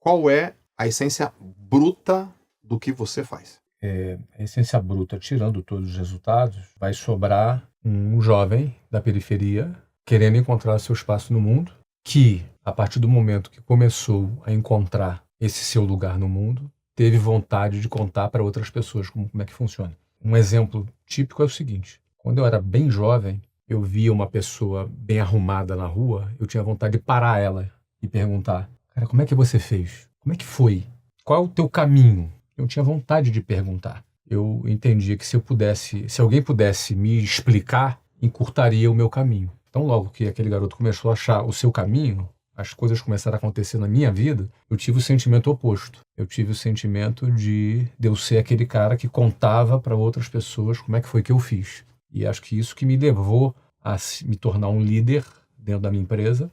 qual é a essência bruta do que você faz? A essência bruta, tirando todos os resultados, vai sobrar um jovem da periferia querendo encontrar seu espaço no mundo, que, a partir do momento que começou a encontrar esse seu lugar no mundo, teve vontade de contar para outras pessoas como é que funciona. Um exemplo típico é o seguinte: quando eu era bem jovem, eu via uma pessoa bem arrumada na rua, eu tinha vontade de parar ela e perguntar: cara, como é que você fez? Como é que foi? Qual é o teu caminho? Eu tinha vontade de perguntar. Eu entendia que se alguém pudesse me explicar, encurtaria o meu caminho. Então, logo que aquele garoto começou a achar o seu caminho, as coisas começaram a acontecer na minha vida, eu tive o sentimento oposto. Eu tive o sentimento de eu ser aquele cara que contava para outras pessoas como é que foi que eu fiz. E acho que isso que me levou a me tornar um líder dentro da minha empresa,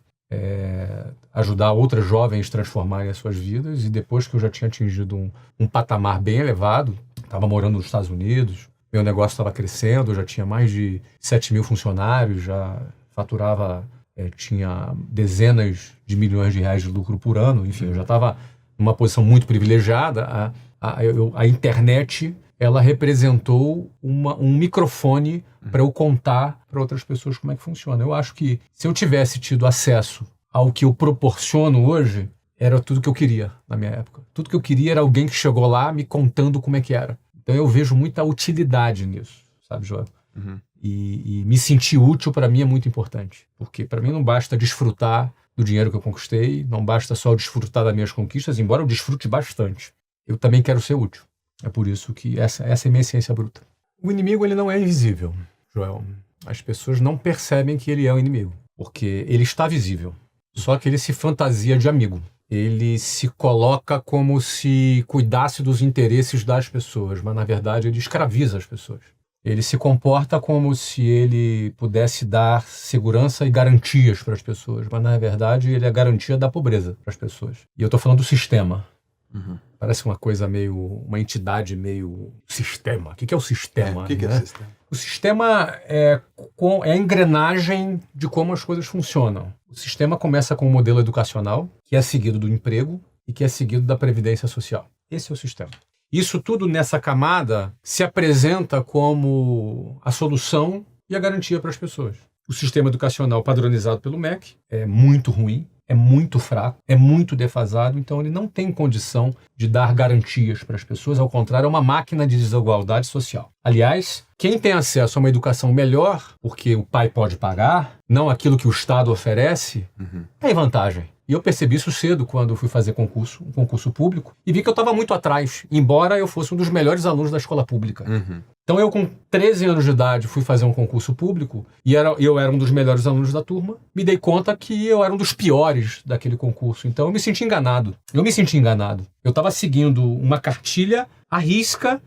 ajudar outras jovens a transformarem as suas vidas. E depois que eu já tinha atingido um patamar bem elevado, estava morando nos Estados Unidos, meu negócio estava crescendo, eu já tinha mais de 7 mil funcionários, já faturava, tinha dezenas de milhões de reais de lucro por ano, enfim, eu já estava numa posição muito privilegiada. A internet, ela representou um microfone para eu contar para outras pessoas como é que funciona. Eu acho que se eu tivesse tido acesso ao que eu proporciono hoje, era tudo que eu queria na minha época. Tudo que eu queria era alguém que chegou lá me contando como é que era. Então eu vejo muita utilidade nisso, sabe, Joel? Uhum. E me sentir útil para mim é muito importante. Porque para mim não basta desfrutar do dinheiro que eu conquistei, não basta só desfrutar das minhas conquistas, embora eu desfrute bastante. Eu também quero ser útil. É por isso que essa é a minha essência bruta. O inimigo, ele não é invisível, Joel. As pessoas não percebem que ele é o inimigo, porque ele está visível. Só que ele se fantasia de amigo. Ele se coloca como se cuidasse dos interesses das pessoas, mas na verdade ele escraviza as pessoas. Ele se comporta como se ele pudesse dar segurança e garantias para as pessoas, mas na verdade ele é a garantia da pobreza para as pessoas. E eu estou falando do sistema. Uhum. Parece uma coisa uma entidade meio sistema. O que é o sistema? O que é o sistema? O sistema é a engrenagem de como as coisas funcionam. O sistema começa com um modelo educacional, que é seguido do emprego e que é seguido da previdência social. Esse é o sistema. Isso tudo nessa camada se apresenta como a solução e a garantia para as pessoas. O sistema educacional padronizado pelo MEC é muito ruim, é muito fraco, é muito defasado, então ele não tem condição de dar garantias para as pessoas, ao contrário, é uma máquina de desigualdade social. Aliás, quem tem acesso a uma educação melhor, porque o pai pode pagar, não aquilo que o Estado oferece, tem vantagem. E eu percebi isso cedo quando fui fazer um concurso público, e vi que eu estava muito atrás, embora eu fosse um dos melhores alunos da escola pública. Então eu, com 13 anos de idade, fui fazer um concurso público, e eu era um dos melhores alunos da turma. Me dei conta que eu era um dos piores daquele concurso, então eu me senti enganado. Eu estava seguindo uma cartilha à risca,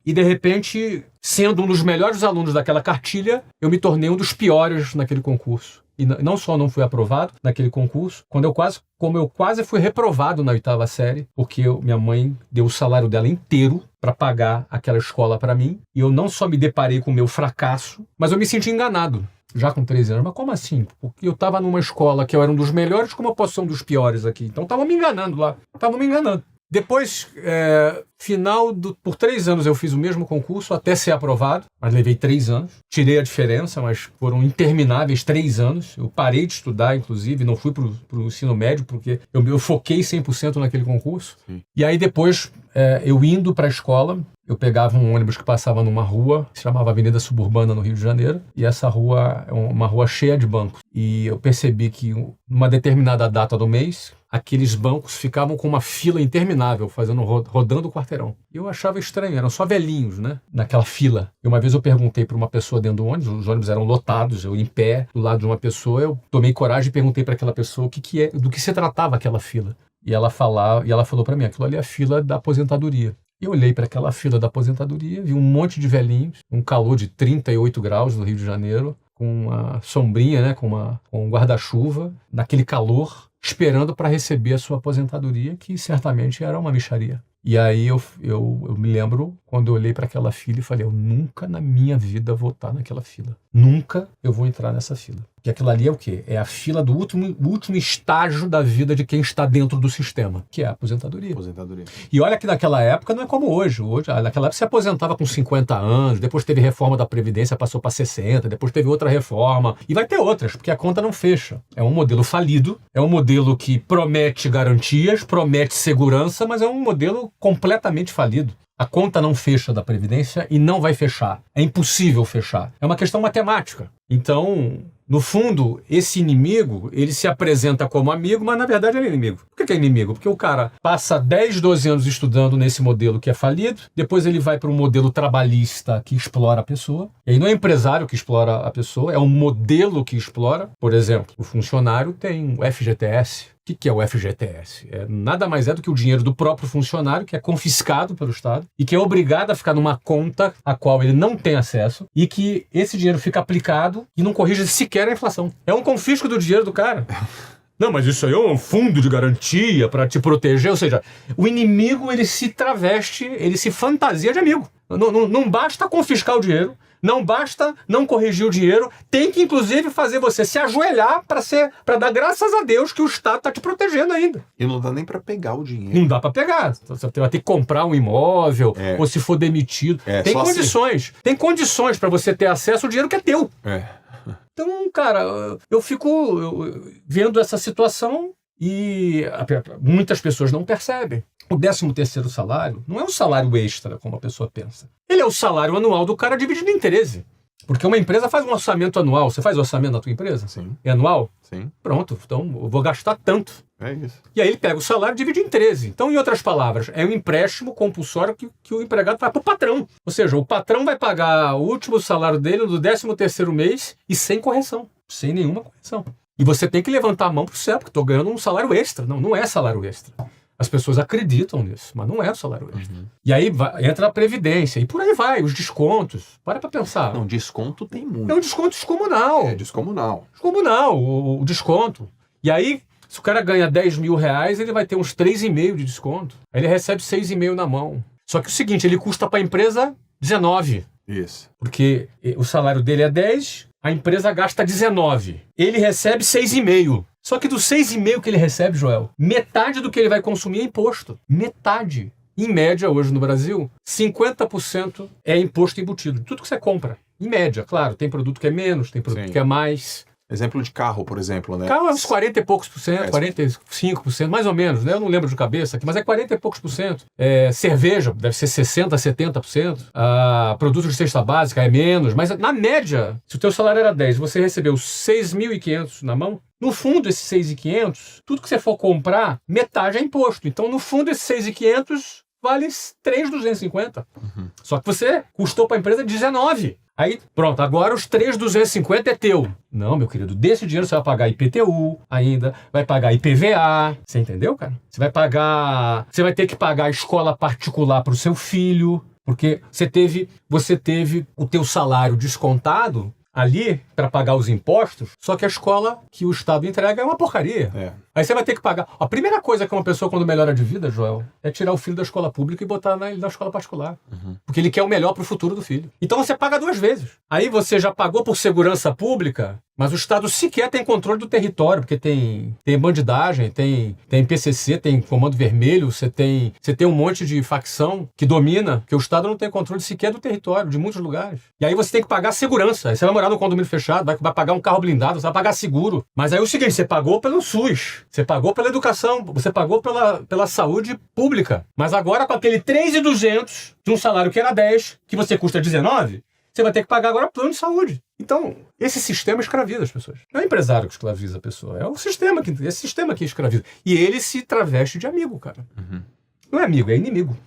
e de repente, sendo um dos melhores alunos daquela cartilha, eu me tornei um dos piores naquele concurso. E não só não fui aprovado naquele concurso, como eu quase fui reprovado na 8ª série, porque minha mãe deu o salário dela inteiro para pagar aquela escola para mim, e eu não só me deparei com o meu fracasso, mas eu me senti enganado, já com 13 anos. Mas como assim? Porque eu estava numa escola que eu era um dos melhores, como eu posso ser um dos piores aqui? Então estavam me enganando lá, Depois, por 3 anos eu fiz o mesmo concurso até ser aprovado, mas levei 3 anos. Tirei a diferença, mas foram intermináveis 3 anos. Eu parei de estudar, inclusive, não fui para o ensino médio, porque eu foquei 100% naquele concurso. Sim. E aí depois, eu indo para a escola, eu pegava um ônibus que passava numa rua, que se chamava Avenida Suburbana, no Rio de Janeiro, e essa rua é uma rua cheia de bancos. E eu percebi que, numa determinada data do mês, aqueles bancos ficavam com uma fila interminável, rodando o quarteirão. E eu achava estranho, eram só velhinhos, né, naquela fila. E uma vez eu perguntei para uma pessoa dentro do ônibus, os ônibus eram lotados, eu em pé, do lado de uma pessoa, eu tomei coragem e perguntei para aquela pessoa do que se tratava aquela fila. E ela falou para mim: aquilo ali é a fila da aposentadoria. Eu olhei para aquela fila da aposentadoria, vi um monte de velhinhos, um calor de 38 graus no Rio de Janeiro, com uma sombrinha, né, com um guarda-chuva, naquele calor, esperando para receber a sua aposentadoria, que certamente era uma mixaria. E aí eu me lembro quando eu olhei para aquela fila e falei: eu nunca na minha vida vou estar naquela fila. Nunca eu vou entrar nessa fila. Porque Que aquilo ali é o quê? É a fila do último estágio da vida de quem está dentro do sistema, que é a aposentadoria. E olha que naquela época não é como hoje. Naquela época você aposentava com 50 anos, depois teve reforma da Previdência, passou para 60, depois teve outra reforma. E vai ter outras, porque a conta não fecha. É um modelo falido, é um modelo que promete garantias, promete segurança, mas é um modelo completamente falido. A conta não fecha da Previdência e não vai fechar. É impossível fechar. É uma questão matemática. Então, no fundo, esse inimigo, ele se apresenta como amigo, mas na verdade ele é inimigo. Por que é inimigo? Porque o cara passa 10, 12 anos estudando nesse modelo que é falido, depois ele vai para um modelo trabalhista que explora a pessoa. E aí não é empresário que explora a pessoa, é um modelo que explora. Por exemplo, o funcionário tem o FGTS. O que é o FGTS? Nada mais é do que o dinheiro do próprio funcionário, que é confiscado pelo Estado e que é obrigado a ficar numa conta a qual ele não tem acesso e que esse dinheiro fica aplicado e não corrige sequer a inflação. É um confisco do dinheiro do cara. Não, mas isso aí é um fundo de garantia para te proteger. Ou seja, o inimigo, ele se traveste, ele se fantasia de amigo. Não basta confiscar o dinheiro, não basta não corrigir o dinheiro, tem que inclusive fazer você se ajoelhar para dar graças a Deus que o Estado está te protegendo ainda. E não dá nem para pegar o dinheiro. Não dá para pegar. Você vai ter que comprar um imóvel, ou se for demitido. Tem condições. Assim. Tem condições para você ter acesso ao dinheiro que é teu. Então, cara, eu fico vendo essa situação e muitas pessoas não percebem. O 13º salário não é um salário extra, como a pessoa pensa. Ele é o salário anual do cara dividido em 13. Porque uma empresa faz um orçamento anual. Você faz orçamento na tua empresa? Sim. É anual? Sim. Pronto, então eu vou gastar tanto. É isso. E aí ele pega o salário e divide em 13. Então, em outras palavras, é um empréstimo compulsório que o empregado faz para o patrão. Ou seja, o patrão vai pagar o último salário dele do 13º mês e sem correção. Sem nenhuma correção. E você tem que levantar a mão para o céu, porque estou ganhando um salário extra. Não é salário extra. As pessoas acreditam nisso, mas não é o salário extra. E aí entra a Previdência, e por aí vai, os descontos. Para pensar. Não, desconto tem muito. É um desconto descomunal. É descomunal. Descomunal, o desconto. E aí, se o cara ganha 10 mil reais, ele vai ter uns 3,5 de desconto. Aí ele recebe 6,5 na mão. Só que é o seguinte, ele custa para a empresa 19. Isso. Porque o salário dele é 10, a empresa gasta 19. Ele recebe 6,5. Só que dos 6,5 que ele recebe, Joel, metade do que ele vai consumir é imposto. Metade. Em média, hoje no Brasil, 50% é imposto embutido. Tudo que você compra. Em média, claro. Tem produto que é menos, tem produto que é mais. Exemplo de carro, por exemplo, né? Carro é uns 40 e poucos por cento, 45%, mais ou menos, né? Eu não lembro de cabeça aqui, mas é 40 e poucos por cento. Cerveja deve ser 60%, 70%. Produtos de cesta básica é menos, mas na média, se o teu salário era 10 e você recebeu 6.500 na mão, no fundo, esses 6.500, tudo que você for comprar, metade é imposto. Então, no fundo, esses 6.500 vale 3.250. Só que você custou para a empresa 19. Aí, pronto, agora os 3.250 é teu. Não, meu querido, desse dinheiro você vai pagar IPTU ainda, vai pagar IPVA. Você entendeu, cara? Você vai ter que pagar a escola particular para o seu filho, porque você teve o teu salário descontado ali para pagar os impostos, só que a escola que o Estado entrega é uma porcaria. Aí você vai ter que pagar. A primeira coisa que uma pessoa, quando melhora de vida, Joel, é tirar o filho da escola pública e botar na escola particular. Porque ele quer o melhor para o futuro do filho. Então você paga 2 vezes. Aí você já pagou por segurança pública, mas o Estado sequer tem controle do território, porque tem bandidagem, tem PCC, tem Comando Vermelho, você tem um monte de facção que domina, que o Estado não tem controle sequer do território, de muitos lugares. E aí você tem que pagar segurança. Aí você vai morar no condomínio fechado, vai pagar um carro blindado, você vai pagar seguro. Mas aí é o seguinte, você pagou pelo SUS, você pagou pela educação, você pagou pela saúde pública. Mas agora com aquele 3.200 de um salário que era 10, que você custa 19, você vai ter que pagar agora plano de saúde. Então, esse sistema escraviza as pessoas. Não é o empresário que escraviza a pessoa, é esse sistema que escraviza. E ele se traveste de amigo, cara. Não é amigo, é inimigo.